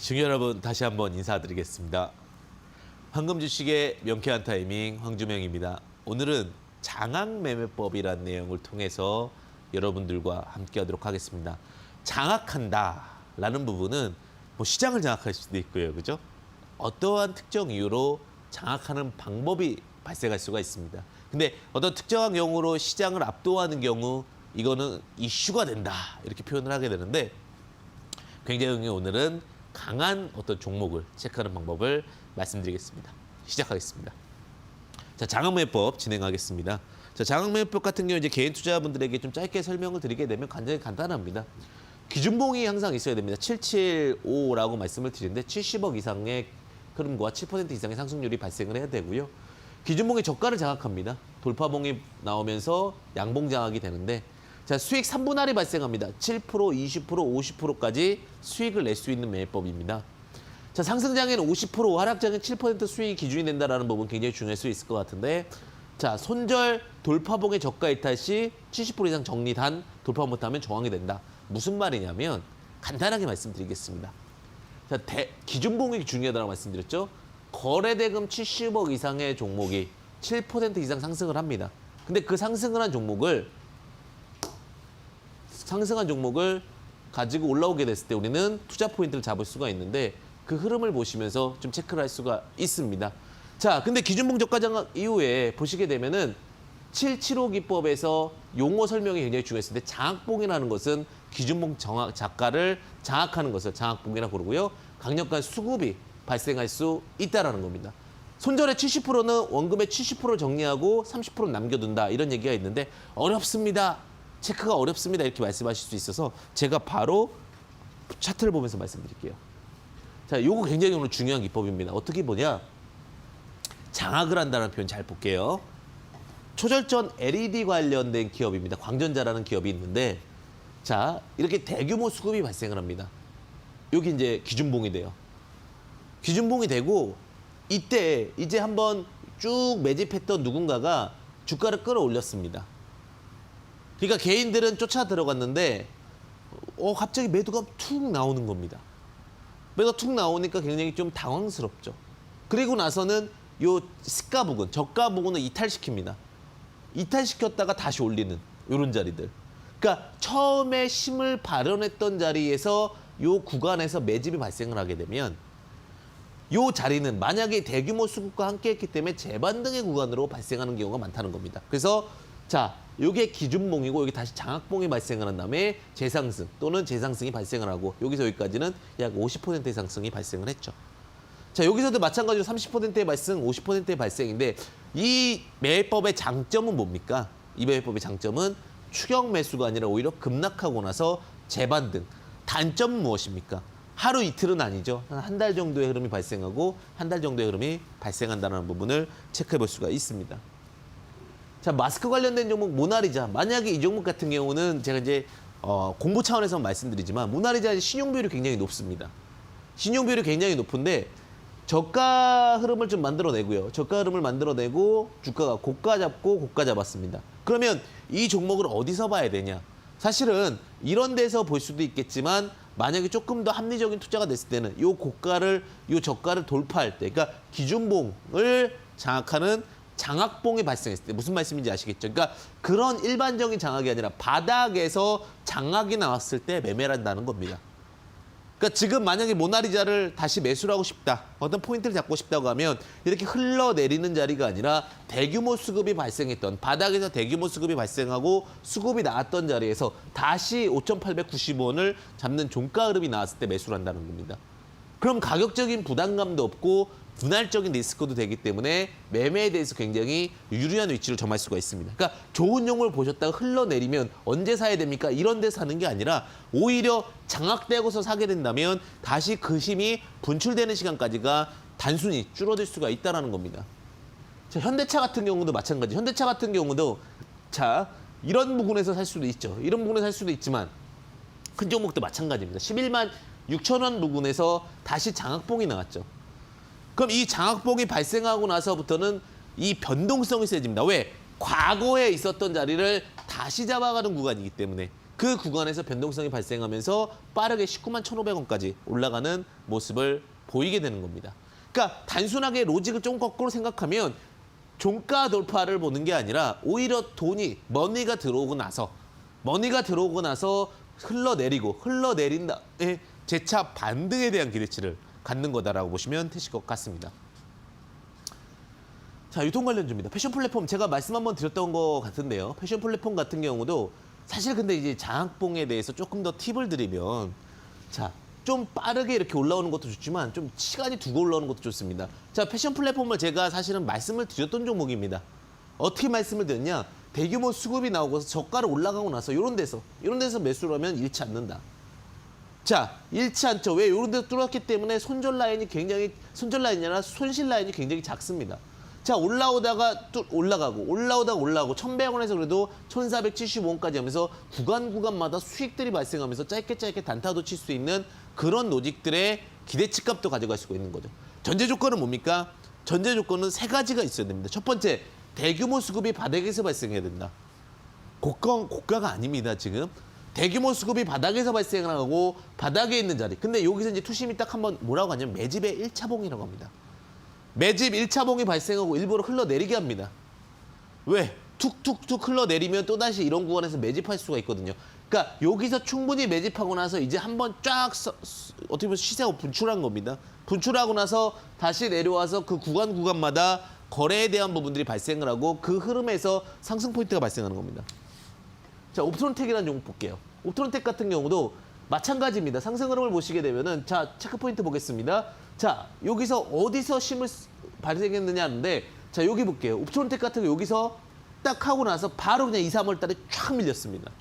시청자 여러분 다시 한번 인사드리겠습니다. 황금 주식의 명쾌한 타이밍 황주명입니다. 오늘은 장악매매법이라는 내용을 통해서 여러분들과 함께하도록 하겠습니다. 장악한다라는 부분은 뭐 시장을 장악할 수도 있고요, 그죠? 어떠한 특정 이유로 장악하는 방법이 발생할 수가 있습니다. 근데 어떤 특정한 경우로 시장을 압도하는 경우 이거는 이슈가 된다 이렇게 표현을 하게 되는데 굉장히 오늘은 강한 어떤 종목을 체크하는 방법을 말씀드리겠습니다. 시작하겠습니다. 자, 장악매매법 진행하겠습니다. 자, 장악매매법 같은 경우 이제 개인 투자자분들에게 좀 짧게 설명을 드리게 되면 굉장히 간단합니다. 기준봉이 항상 있어야 됩니다. 775라고 말씀을 드리는데 70억 이상의 흐름과 7% 이상의 상승률이 발생을 해야 되고요. 기준봉이 저가를 장악합니다. 돌파봉이 나오면서 양봉 장악이 되는데 자, 수익 3분할이 발생합니다. 7%, 20%, 50%까지 수익을 낼 수 있는 매매법입니다. 자, 상승장에는 50%, 하락장에는 7% 수익이 기준이 된다는 부분 굉장히 중요할 수 있을 것 같은데 자, 손절 돌파봉의 저가 이탈 시 70% 이상 정리단 돌파 못하면 저항이 된다. 무슨 말이냐면 간단하게 말씀드리겠습니다. 자, 기준봉이 중요하다고 말씀드렸죠. 거래대금 70억 이상의 종목이 7% 이상 상승을 합니다. 근데 그 상승한 종목을 가지고 올라오게 됐을 때 우리는 투자 포인트를 잡을 수가 있는데 그 흐름을 보시면서 좀 체크를 할 수가 있습니다. 자, 근데 기준봉 저가 장악 이후에 보시게 되면은 775 기법에서 용어 설명이 굉장히 중요했을 때 장악봉이라는 것은 기준봉 저가를 장악하는 것을 장악봉이라고 그러고요. 강력한 수급이 발생할 수 있다라는 겁니다. 손절의 70%는 원금의 70%를 정리하고 30% 남겨둔다 이런 얘기가 있는데 어렵습니다. 체크가 어렵습니다. 이렇게 말씀하실 수 있어서 제가 바로 차트를 보면서 말씀드릴게요. 자, 요거 굉장히 오늘 중요한 기법입니다. 어떻게 보냐? 장악을 한다는 표현 잘 볼게요. 초절전 LED 관련된 기업입니다. 광전자라는 기업이 있는데 자, 이렇게 대규모 수급이 발생을 합니다. 여기 이제 기준봉이 돼요. 기준봉이 되고 이때 이제 한번 쭉 매집했던 누군가가 주가를 끌어올렸습니다. 그러니까 개인들은 쫓아 들어갔는데 갑자기 매도가 툭 나오는 겁니다. 매도가 툭 나오니까 굉장히 좀 당황스럽죠. 그리고 나서는 요 시가 부근, 저가 부근을 이탈시킵니다. 이탈시켰다가 다시 올리는 이런 자리들. 그러니까 처음에 힘을 발현했던 자리에서 요 구간에서 매집이 발생을 하게 되면 요 자리는 만약에 대규모 수급과 함께 했기 때문에 재반등의 구간으로 발생하는 경우가 많다는 겁니다. 그래서 자, 요게 기준봉이고 여기 다시 장악봉이 발생을 한 다음에 재상승 또는 재상승이 발생을 하고 여기서 여기까지는 약 50%의 상승이 발생을 했죠. 자, 여기서도 마찬가지로 30%의 발생, 50%의 발생인데 이 매매법의 장점은 뭡니까? 이 매매법의 장점은 추격 매수가 아니라 오히려 급락하고 나서 재반등. 단점은 무엇입니까? 하루 이틀은 아니죠. 한 달 정도의 흐름이 발생하고 한 달 정도의 흐름이 발생한다는 부분을 체크해 볼 수가 있습니다. 자, 마스크 관련된 종목 모나리자. 만약에 이 종목 같은 경우는 제가 이제 공부 차원에서 말씀드리지만 모나리자의 신용비율이 굉장히 높습니다. 신용비율이 굉장히 높은데 저가 흐름을 좀 만들어내고요. 저가 흐름을 만들어내고 주가가 고가 잡고 고가 잡았습니다. 그러면 이 종목을 어디서 봐야 되냐? 사실은 이런 데서 볼 수도 있겠지만 만약에 조금 더 합리적인 투자가 됐을 때는 요 고가를, 요 저가를 돌파할 때, 그러니까 기준봉을 장악하는 장악봉이 발생했을 때 무슨 말씀인지 아시겠죠? 그러니까 그런 일반적인 장악이 아니라 바닥에서 장악이 나왔을 때 매매를 한다는 겁니다. 그러니까 지금 만약에 모나리자를 다시 매수를 하고 싶다. 어떤 포인트를 잡고 싶다고 하면 이렇게 흘러내리는 자리가 아니라 대규모 수급이 발생했던 바닥에서 대규모 수급이 발생하고 수급이 나왔던 자리에서 다시 5,890원을 잡는 종가 흐름이 나왔을 때 매수를 한다는 겁니다. 그럼 가격적인 부담감도 없고 분할적인 리스크도 되기 때문에 매매에 대해서 굉장히 유리한 위치를 점할 수가 있습니다. 그러니까 좋은 종목을 보셨다가 흘러내리면 언제 사야 됩니까? 이런 데 사는 게 아니라 오히려 장악되고서 사게 된다면 다시 그 힘이 분출되는 시간까지가 단순히 줄어들 수가 있다는 겁니다. 자, 현대차 같은 경우도 마찬가지. 현대차 같은 경우도 자, 이런 부분에서 살 수도 있죠. 이런 부분에서 살 수도 있지만 큰 종목도 마찬가지입니다. 11만 6천 원 부분에서 다시 장악봉이 나왔죠. 그럼 이 장악봉이 발생하고 나서부터는 이 변동성이 세집니다. 왜? 과거에 있었던 자리를 다시 잡아가는 구간이기 때문에 그 구간에서 변동성이 발생하면서 빠르게 19만 1,500원까지 올라가는 모습을 보이게 되는 겁니다. 그러니까 단순하게 로직을 좀 거꾸로 생각하면 종가 돌파를 보는 게 아니라 오히려 머니가 들어오고 나서 흘러내린 다음에 재차 반등에 대한 기대치를 갖는 거다라고 보시면 되실 것 같습니다. 자, 유통 관련주입니다. 패션 플랫폼 제가 말씀 한번 드렸던 것 같은데요. 패션 플랫폼 같은 경우도 사실 근데 이제 장악봉에 대해서 조금 더 팁을 드리면 자, 좀 빠르게 이렇게 올라오는 것도 좋지만 좀 시간이 두고 올라오는 것도 좋습니다. 자, 패션 플랫폼을 제가 사실은 말씀을 드렸던 종목입니다. 어떻게 말씀을 드렸냐? 대규모 수급이 나오고서 저가를 올라가고 나서 이런 데서 매수를 하면 잃지 않는다. 자, 잃지 않죠. 왜? 이런 데서 뚫었기 때문에 손실 라인이 굉장히 작습니다. 자, 올라오다가 올라가고 1,100원에서 그래도 1,475원까지 하면서 구간마다 수익들이 발생하면서 짧게 단타도 칠 수 있는 그런 로직들의 기대치 값도 가져갈 수가 있는 거죠. 전제 조건은 뭡니까? 전제 조건은 세 가지가 있어야 됩니다. 첫 번째, 대규모 수급이 바닥에서 발생해야 된다. 고가가 아닙니다, 지금. 대규모 수급이 바닥에서 발생하고 바닥에 있는 자리. 근데 여기서 이제 투심이 딱 한번 뭐라고 하냐면 매집의 1차봉이라고 합니다. 매집 1차봉이 발생하고 일부러 흘러내리게 합니다. 왜? 툭툭툭 흘러내리면 또다시 이런 구간에서 매집할 수가 있거든요. 그러니까 여기서 충분히 매집하고 나서 이제 한번 쫙 어떻게 보면 시세가 분출한 겁니다. 분출하고 나서 다시 내려와서 그 구간마다 거래에 대한 부분들이 발생을 하고 그 흐름에서 상승 포인트가 발생하는 겁니다. 자, 옵트론텍이라는 종목 볼게요. 옵트론텍 같은 경우도 마찬가지입니다. 상승 흐름을 보시게 되면은 자, 체크 포인트 보겠습니다. 자, 여기서 어디서 심을 발생했느냐 하는데 자, 여기 볼게요. 옵트론텍 같은 경우 여기서 딱 하고 나서 바로 그냥 2, 3월 달에 쫙 밀렸습니다.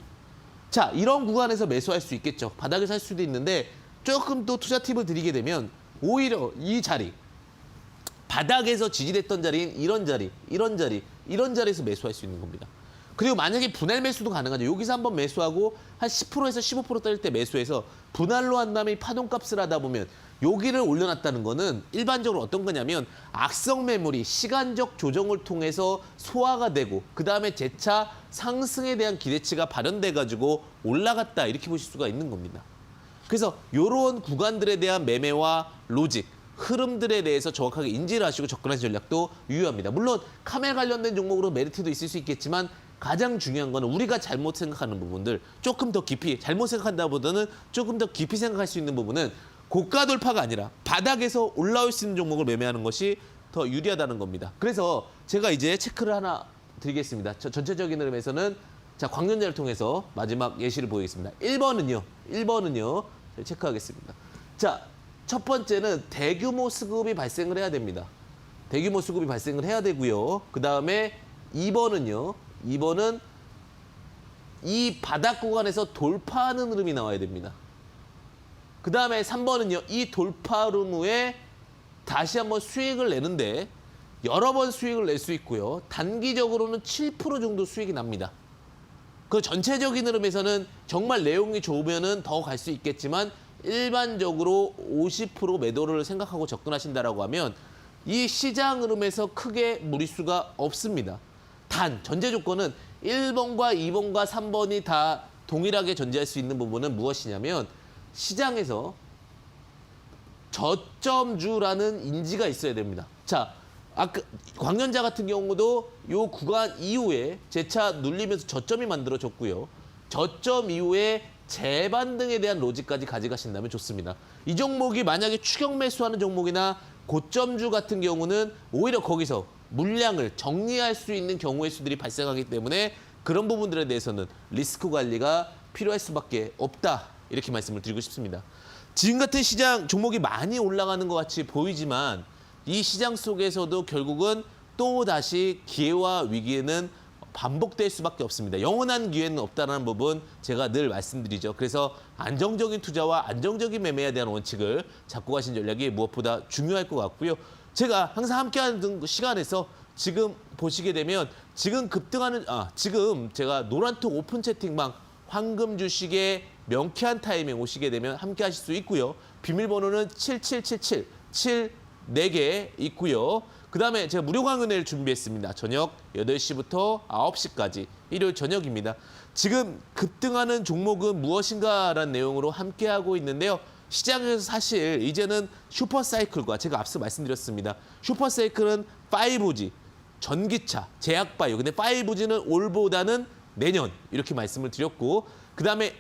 자, 이런 구간에서 매수할 수 있겠죠. 바닥에서 할 수도 있는데 조금 또 투자 팁을 드리게 되면 오히려 이 자리 바닥에서 지지됐던 자리인 이런 자리에서 매수할 수 있는 겁니다. 그리고 만약에 분할 매수도 가능하죠. 여기서 한번 매수하고 한 10%에서 15% 떨릴 때 매수해서 분할로 한 다음에 파동값을 하다 보면 여기를 올려놨다는 거는 일반적으로 어떤 거냐면 악성 매물이 시간적 조정을 통해서 소화가 되고 그다음에 재차 상승에 대한 기대치가 발현돼가지고 올라갔다 이렇게 보실 수가 있는 겁니다. 그래서 이런 구간들에 대한 매매와 로직, 흐름들에 대해서 정확하게 인지를 하시고 접근하는 전략도 유효합니다. 물론 카메라 관련된 종목으로 메리트도 있을 수 있겠지만 가장 중요한 거는 우리가 잘못 생각하는 부분들 조금 더 깊이 잘못 생각한다보다는 조금 더 깊이 생각할 수 있는 부분은 고가 돌파가 아니라 바닥에서 올라올 수 있는 종목을 매매하는 것이 더 유리하다는 겁니다. 그래서 제가 이제 체크를 하나 드리겠습니다. 전체적인 흐름에서는 자, 광전자를 통해서 마지막 예시를 보이겠습니다. 1번은요. 체크하겠습니다. 자, 첫 번째는 대규모 수급이 발생을 해야 됩니다. 대규모 수급이 발생을 해야 되고요. 그다음에 2번은 이 바닥 구간에서 돌파하는 흐름이 나와야 됩니다. 그 다음에 3번은요. 이 돌파 흐름 후에 다시 한번 수익을 내는데 여러 번 수익을 낼 수 있고요. 단기적으로는 7% 정도 수익이 납니다. 그 전체적인 흐름에서는 정말 내용이 좋으면은 더 갈 수 있겠지만 일반적으로 50% 매도를 생각하고 접근하신다라고 하면 이 시장 흐름에서 크게 무리수가 없습니다. 단 전제 조건은 1번과 2번과 3번이 다 동일하게 존재할 수 있는 부분은 무엇이냐면 시장에서 저점주라는 인지가 있어야 됩니다. 자, 아까 광전자 같은 경우도 이 구간 이후에 재차 눌리면서 저점이 만들어졌고요. 저점 이후에 재반등에 대한 로직까지 가져가신다면 좋습니다. 이 종목이 만약에 추격 매수하는 종목이나 고점주 같은 경우는 오히려 거기서 물량을 정리할 수 있는 경우의 수들이 발생하기 때문에 그런 부분들에 대해서는 리스크 관리가 필요할 수밖에 없다. 이렇게 말씀을 드리고 싶습니다. 지금 같은 시장 종목이 많이 올라가는 것 같이 보이지만 이 시장 속에서도 결국은 또다시 기회와 위기에는 반복될 수밖에 없습니다. 영원한 기회는 없다는 부분 제가 늘 말씀드리죠. 그래서 안정적인 투자와 안정적인 매매에 대한 원칙을 잡고 가신 전략이 무엇보다 중요할 것 같고요. 제가 항상 함께하는 시간에서 지금 보시게 되면 지금 급등하는 지금 제가 노란톡 오픈 채팅방 황금 주식의 명쾌한 타이밍 오시게 되면 함께 하실 수 있고요. 비밀번호는 7777 74개 있고요. 그다음에 제가 무료 강연회를 준비했습니다. 저녁 8시부터 9시까지 일요일 저녁입니다. 지금 급등하는 종목은 무엇인가라는 내용으로 함께하고 있는데요. 시장에서 사실 이제는 슈퍼사이클과 제가 앞서 말씀드렸습니다. 슈퍼사이클은 5G, 전기차, 제약바이오. 근데 5G는 올보다는 내년 이렇게 말씀을 드렸고 그다음에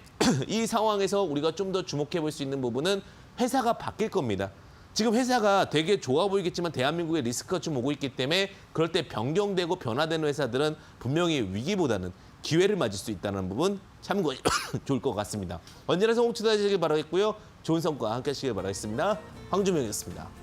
이 상황에서 우리가 좀 더 주목해 볼 수 있는 부분은 회사가 바뀔 겁니다. 지금 회사가 되게 좋아 보이겠지만 대한민국에 리스크가 좀 오고 있기 때문에 그럴 때 변경되고 변화되는 회사들은 분명히 위기보다는 기회를 맞을 수 있다는 부분 참고해 좋을 것 같습니다. 언제나 성공 투자하시길 바라겠고요. 좋은 성과 함께 하시길 바라겠습니다. 황주명이었습니다.